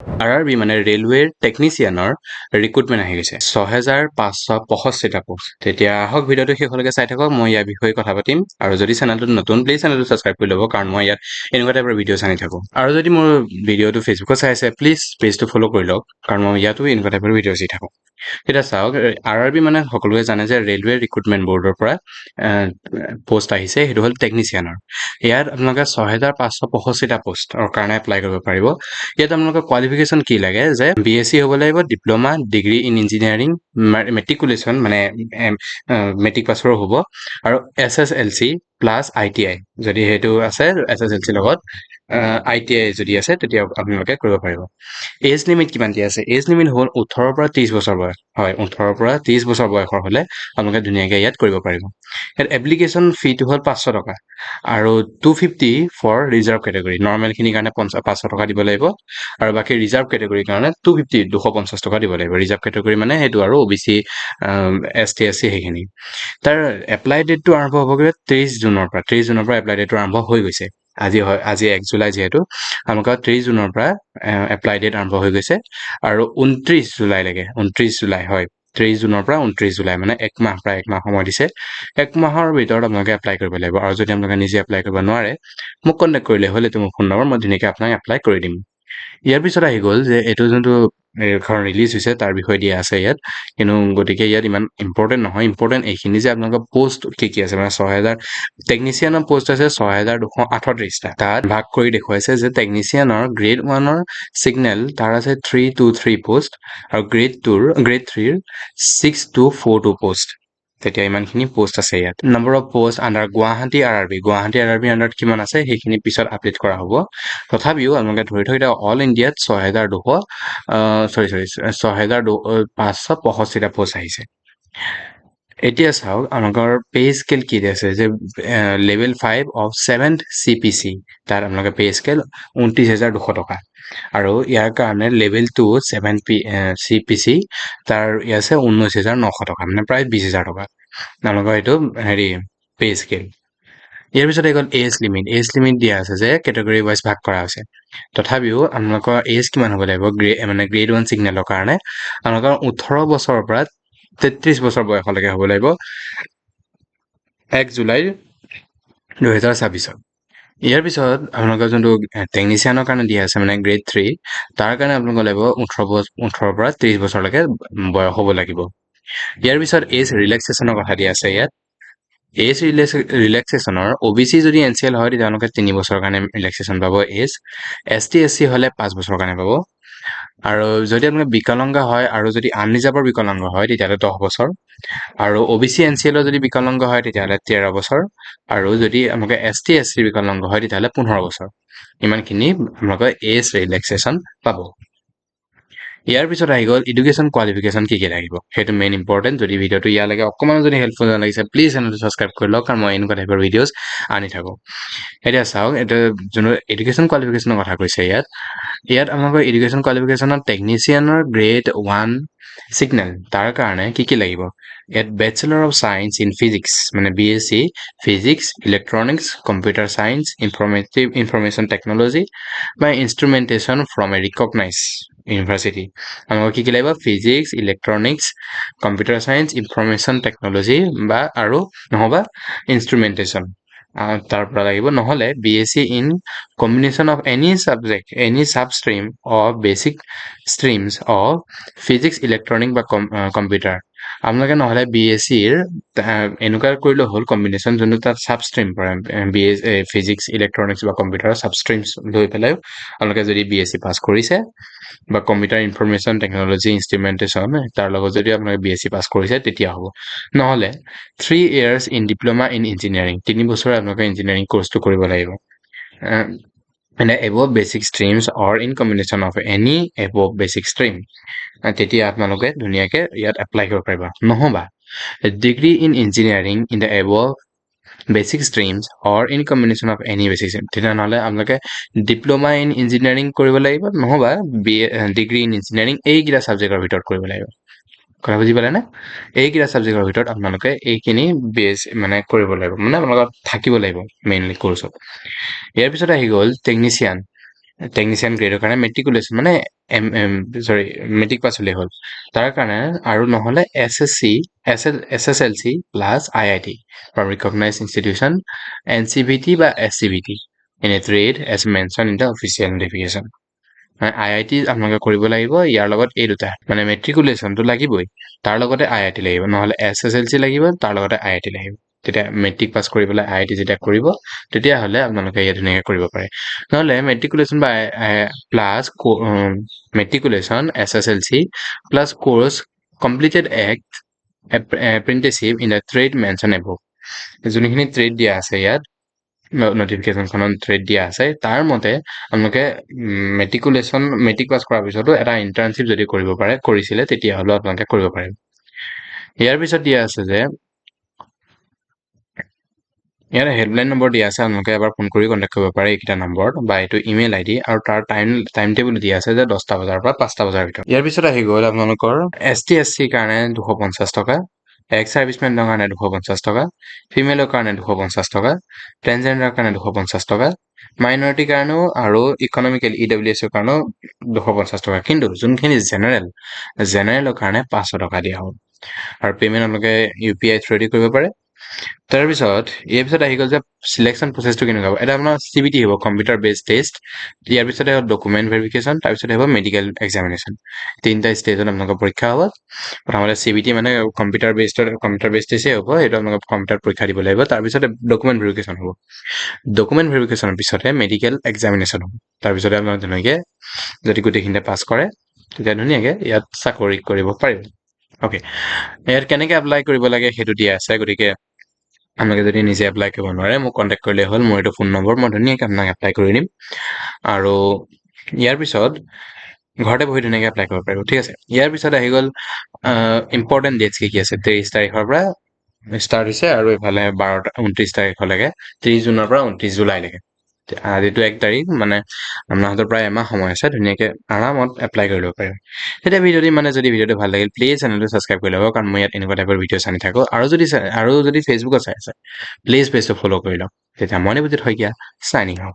RRB মানে ৰেলৱেৰ টেকনিচিয়ানৰ recruitment আহি গৈছে 6565টা পোষ্ট। তেতিয়া আহক ভিডিঅ'টো শেষলৈকে চাই থাকক, মই ইয়াৰ বিষয়ে কথা পাতিম। আৰু যদি চেনেলটোত নতুন প্লিজ চেনেলটো ছাবস্ক্ৰাইব কৰি ল'ব, কাৰণ মই ইয়াত এনেকুৱা টাইপৰ ভিডিঅ'ছ আনি থাকোঁ। আৰু যদি মোৰ ভিডিঅ'টো ফেচবুকত চাই আছে প্লিজ পেজটো ফ'ল' কৰি লওক, কাৰণ মই ইয়াতো এনেকুৱা টাইপৰ ভিডিঅ'ছ দি থাকোঁ। এতিয়া চাওক, RRB মানে সকলোৱে জানে যে ৰেলৱে ৰিক্ৰুটমেণ্ট বৰ্ডৰ পৰা পোষ্ট আহিছে, সেইটো হ'ল টেকনিচিয়ানৰ। ইয়াত আপোনালোকে 6565টা পোষ্টৰ কাৰণে এপ্লাই কৰিব পাৰিব। ইয়াত আপোনালোকৰ কোৱালিফিকেশ্যন কি লাগে যে BSc হ'ব লাগিব, diploma, degree in engineering, matriculation মানে মেট্ৰিক পাছৰো হ'ব, আৰু SSLC প্লাছ ITI যদি সেইটো আছে, SSLC লগত ITI যদি আছে তেতিয়া আপোনালোকে কৰিব পাৰিব। এজ লিমিট কিমান দিয়া আছে? এজ লিমিট হ'ল 18 পৰা 30 বছৰ বয়স। হয়, 18 পৰা 30 বছৰ বয়সৰ হ'লে আপোনালোকে ধুনীয়াকৈ ইয়াত কৰিব পাৰিব। ইয়াত এপ্লিকেশ্যন ফিটো হ'ল 500 টকা, আৰু 250 ফৰ ৰিজাৰ্ভ কেটেগৰী। নৰ্মেলখিনিৰ কাৰণে 500 টকা দিব লাগিব, আৰু বাকী ৰিজাৰ্ভ কেটেগৰীৰ কাৰণে 250 টকা দিব লাগিব। ৰিজাৰ্ভ কেটেগৰী মানে সেইটো আৰু OBC, ST SC সেইখিনি। তাৰ এপ্লাই ডেটটো আৰম্ভ হ'বগৈ 30 জুনৰ পৰা। 30 জুনৰ পৰা এপ্লাই ডেটটো আৰম্ভ হৈ গৈছে। আজি 1 জুলাই যিহেতু, আপোনালোকৰ 30 জুনৰ পৰা এপ্লাই ডেট আৰম্ভ হৈ গৈছে, আৰু 29 জুলাইলৈকে, 29 জুলাই হয়, 30 জুনৰ পৰা 29 জুলাই মানে প্ৰায় এক মাহ সময় দিছে। এক মাহৰ ভিতৰত আপোনালোকে এপ্লাই কৰিব লাগিব। আৰু যদি আপোনালোকে নিজে এপ্লাই কৰিব নোৱাৰে, মোক কণ্টেক্ট কৰিলে হ'ল, এইটো মোৰ ফোন নম্বৰ, মই ধুনীয়াকৈ আপোনাক এপ্লাই কৰি দিম। ইয়াৰ পিছত আহি গ'ল যে এইটো যোনটো এখন ৰিলিজ হৈছে তাৰ বিষয়ে দিয়া আছে ইয়াত, কিন্তু গতিকে ইয়াত ইমান ইম্পৰ্টেণ্ট নহয়। ইম্পৰ্টেণ্ট এইখিনি যে আপোনালোকৰ পোষ্ট কি আছে, মানে 6000 টেকনিচিয়ানৰ পোষ্ট আছে 6238টা। তাত ভাগ কৰি দেখুৱাইছে যে টেকনিচিয়ানৰ গ্ৰেড 1ৰ ছিগনেল তাৰ আছে 323 পোষ্ট, আৰু গ্ৰেড 3ৰ 6242 পোষ্ট। তেতিয়া ইমানখিনি পোষ্ট আছে ইয়াত। Number of post under Guwahati RRB আণ্ডাৰত কিমান আছে সেইখিনি পিছত আপডেট কৰা হ'ব। তথাপিও আপোনালোকে ধৰি থওক, এতিয়া অল ইণ্ডিয়াত 6565টা পোষ্ট আহিছে। এতিয়া চাওক, আপোনালোকৰ পে স্কেল কি আছে যে লেভেল 5 অফ 7th CPC, তাত আপোনালোকে পে স্কেল 29,200 টকা। আৰু ইয়াৰ কাৰণে লেভেল 2 7 CPC তাৰ আছে 19,900 টকা, মানে প্ৰায় 20,000 টকা আপোনালোকৰ এইটো পে স্কেল। ইয়াৰ পিছত গ'ল এজ লিমিট দিয়া আছে যে কেটেগৰী ৱাইজ ভাগ কৰা হৈছে। তথাপিও আপোনালোকৰ এজ কিমান হ'ব লাগিব? গ্ৰেড 1 ছিগনেলৰ কাৰণে আপোনালোকৰ 18 বছৰৰ পৰা 33 বছৰ বয়সলৈকে হ'ব লাগিব 1 জুলাই 2026। ইয়াৰ পিছত আপোনালোকৰ যোনটো টেকনিচিয়ানৰ কাৰণে দিয়া আছে, মানে গ্ৰেড 3, তাৰ কাৰণে আপোনালোকৰ লাগিব 18 পৰা 30 বছৰলৈকে বয়স হ'ব লাগিব। ইয়াৰ পিছত এজ ৰিলেক্সেশ্যনৰ কথা দিয়া আছে ইয়াত। এজ ৰিলেক্সেশ্যনৰ OBC যদি NCL হয় তেতিয়া তেওঁলোকে 3 বছৰৰ কাৰণে ৰিলেক্সেশ্যন পাব এজ। ST SC হ'লে 5 বছৰৰ কাৰণে পাব। আৰু যদি আপোনালোকে বিকলাংগ হয় আৰু যদি আনৰিজাৰ্ভৰ বিকলাংগ হয় তেতিয়াহ'লে 10 বছৰ। আৰু OBC NCLৰ যদি বিকলাংগ হয় তেতিয়াহ'লে 13 বছৰ। আৰু যদি আপোনালোকে ST SC বিকলাংগ হয় তেতিয়াহ'লে 15 বছৰ। ইমানখিনি আপোনালোকে এজ ৰিলেক্সেশ্যন পাব। ইয়াৰ পিছত আহি গ'ল এডুকেশ্যন কোৱালিফিকেশ্যন কি লাগিব, সেইটো মেইন ইম্পৰ্টেণ্ট। যদি ভিডিঅ'টো ইয়ালৈকে অকণমান যদি হেল্পফুল লাগিছে প্লিজ চেনেলটো ছাবস্ক্ৰাইব কৰি লওক, কাৰণ মই এনেকুৱা টাইপৰ ভিডিঅ'ছ আনি থাকোঁ। এতিয়া চাওক, এইটো যোনটো এডুকেশ্যন কোৱালিফিকেশ্যনৰ কথা কৈছে ইয়াত আপোনালোকৰ এডুকেশ্যন কোৱালিফিকেশ্যনত টেকনিচিয়ানৰ গ্ৰেড 1 ছিগনেল তাৰ কাৰণে কি লাগিব? ইয়াত bachelor of science in physics মানে BSc physics, electronics, computer science, information technology বা instrumentation from a recognise university. আপোনালোকৰ কি লাগিব? Physics, electronics, computer science, information technology বা আৰু নহ'বা ইনষ্ট্ৰুমেণ্টেশ্যন তাৰ পৰা লাগিব। নহ'লে BSc in combination of any subject, any sub stream of basic streams of physics, electronic বা কম্পিউটাৰ। আপোনালোকে নহ'লে BScৰ এনেকুৱা কৰিলেও হ'ল কম্বিনেশ্যন, যোনটো তাত ছাব ষ্ট্ৰীম পৰে, ফিজিক্স, ইলেক্ট্ৰনিক্স বা কম্পিউটাৰ ছাব ষ্ট্ৰীমছ লৈ পেলাই আপোনালোকে যদি BSc পাছ কৰিছে, বা কম্পিউটাৰ ইনফৰমেশ্যন টেকনলজি ইনষ্ট্ৰুমেণ্টেশ্যন তাৰ লগত যদি আপোনালোকে BSc পাছ কৰিছে তেতিয়া হ'ব। নহ'লে 3 years in diploma in engineering, 3 বছৰে আপোনালোকে ইঞ্জিনিয়াৰিং কৰ্চটো কৰিব লাগিব। মানে above basic streams or in combination of any above basic stream, তেতিয়া আপোনালোকে ধুনীয়াকৈ ইয়াত এপ্লাই কৰিব পাৰিব। নহ'বা degree in engineering in the above basic streams or in combination of any basic stream, তেতিয়াহ'লে আপোনালোকে ডিপ্ল'মা ইন ইঞ্জিনিয়াৰিং কৰিব লাগিব, নহ'বা ডিগ্ৰী ইন ইঞ্জিনিয়াৰিং এইকেইটা ছাবজেক্টৰ ভিতৰত কৰিব লাগিব। কথা বুজি পালেনে? এইকেইটা ছাবজেক্টৰ ভিতৰত আপোনালোকে এইখিনি মানে কৰিব লাগিব, মানে আপোনালোকৰ থাকিব লাগিব মেইনলি কৰ্চত। ইয়াৰ পিছত আহি গ'ল টেকনিচিয়ান। টেকনিচিয়ান গ্ৰেডৰ কাৰণে মেট্ৰিকুলেশ্যন মানে মেট্ৰিক পাছ হ'লেই হ'ল তাৰ কাৰণে আৰু নহ'লে SSLC plus IIT from recognized institution NCVT বা SCVT in a trade as mentioned in the official notification মানে IIT আপোনালোকে কৰিব লাগিব ইয়াৰ লগত এই দুটা মানে মেট্ৰিকুলেশ্যনটো লাগিবই তাৰ লগতে IIT লাগিব নহ'লে SSLC লাগিব তাৰ লগতে IIT লাগিব তেতিয়া মেট্ৰিক পাছ কৰি পেলাই IIT যেতিয়া কৰিব তেতিয়াহ'লে আপোনালোকে ইয়াত ধুনীয়াকৈ কৰিব পাৰে নহ'লে মেট্ৰিকুলেশ্যন বা plus matriculation SSLC plus course completed act apprenticeship in the trade mentioned above যোনখিনি ট্ৰেড দিয়া আছে ইয়াত নটিফিকেশ্যনখনত ট্ৰেড দিয়া আছে তাৰ মতে আপোনালোকে মেট্ৰিক পাছ কৰাৰ পিছতো এটা ইণ্টাৰ্ণশ্বিপ যদি কৰিব পাৰে কৰিছিলে তেতিয়াহ'লে আপোনালোকে কৰিব পাৰে ইয়াৰ পিছত দিয়া আছে যে ইয়াৰ হেল্পলাইন নম্বৰ দিয়া আছে আপোনালোকে এবাৰ ফোন কৰি কণ্টেক্ট কৰিব পাৰে এইকেইটা নম্বৰত বা এইটো ইমেইল ID আৰু তাৰ টাইম টেবুল দিয়া আছে যে 10টা বজাৰ পৰা 5টা বজাৰ ভিতৰত ইয়াৰ পিছত আহি গ'ল আপোনালোকৰ ST SC কাৰণে 250 টকা এক্স ছাৰ্ভিচমেনৰ কাৰণে 250 টকা ফিমেলৰ কাৰণে 250 টকা ট্ৰেন্সজেণ্ডাৰৰ কাৰণে 250 টকা মাইনৰিটিৰ কাৰণেও আৰু ইকনমিকেল EWS ৰ কাৰণেও 250 টকা কিন্তু যোনখিনি জেনেৰেলৰ কাৰণে 500 টকা দিয়া হ'ব আৰু পেমেণ্ট আপোনালোকে UPI থ্ৰুদি কৰিব পাৰে তাৰপিছত ইয়াৰ পিছত আহি গ'ল যে সিলেকশ্যন প্ৰচেছটো কেনেকুৱা হ'ব এটা আপোনাৰ CBT হ'ব কম্পিউটাৰ বেছড টেষ্ট ইয়াৰ পিছতে হ'ব ডকুমেণ্ট ভেৰিফিকেশ্যন তাৰপিছত হ'ব মেডিকেল এক্সামিনেশ্যন তিনিটা ষ্টেজত আপোনালোকৰ পৰীক্ষা হ'ব প্ৰথমতে CBT মানে কম্পিউটাৰ বেছড টেষ্টে হ'ব সেইটো আপোনালোকে কম্পিউটাৰ পৰীক্ষা দিব লাগিব তাৰপিছতে ডকুমেণ্ট ভেৰিফিকেশ্যন হ'ব ডকুমেণ্ট ভেৰিফিকেশ্যনৰ পিছতে মেডিকেল এক্সামিনেশ্যন হ'ব তাৰপিছতে আপোনালোকে ধুনীয়াকৈ যদি গোটেইখিনিতে পাছ কৰে তেতিয়া ধুনীয়াকৈ ইয়াত চাকৰি কৰিব পাৰিব অ'কে ইয়াত কেনেকৈ এপ্লাই কৰিব লাগে সেইটো দিয়া আছে গতিকে আপোনালোকে যদি নিজে এপ্লাই কৰিব নোৱাৰে মোক কণ্টেক্ট কৰিলে হ'ল মোৰ এইটো ফোন নম্বৰ মই ধুনীয়াকৈ আপোনাক এপ্লাই কৰি দিম আৰু ইয়াৰ পিছত ঘৰতে বহি ধুনীয়াকৈ এপ্লাই কৰিব পাৰিব ঠিক আছে ইয়াৰ পিছত আহি গ'ল ইম্পৰ্টেণ্ট ডেটছ কি আছে 23 তাৰিখৰ পৰা ষ্টাৰ্ট হৈছে আৰু এইফালে 29 তাৰিখলৈকে 30 জুনৰ পৰা 29 জুলাইলৈকে আজিতো 1 তাৰিখ মানে আপোনাৰ হাতত প্ৰায় এমাহ সময় আছে ধুনীয়াকৈ আৰামত এপ্লাই কৰি ল'ব পাৰিব তেতিয়া যদি ভিডিঅ'টো ভাল লাগিল প্লিজ চেনেলটো ছাবস্ক্ৰাইব কৰি ল'ব কাৰণ মই ইয়াত এনেকুৱা টাইপৰ ভিডিঅ' চানি থাকোঁ আৰু যদি ফেচবুকত চাই আছে প্লিজ পেজটো ফ'ল' কৰি লওক তেতিয়া মই নিপুজিত শইকীয়া চাইনিং হওক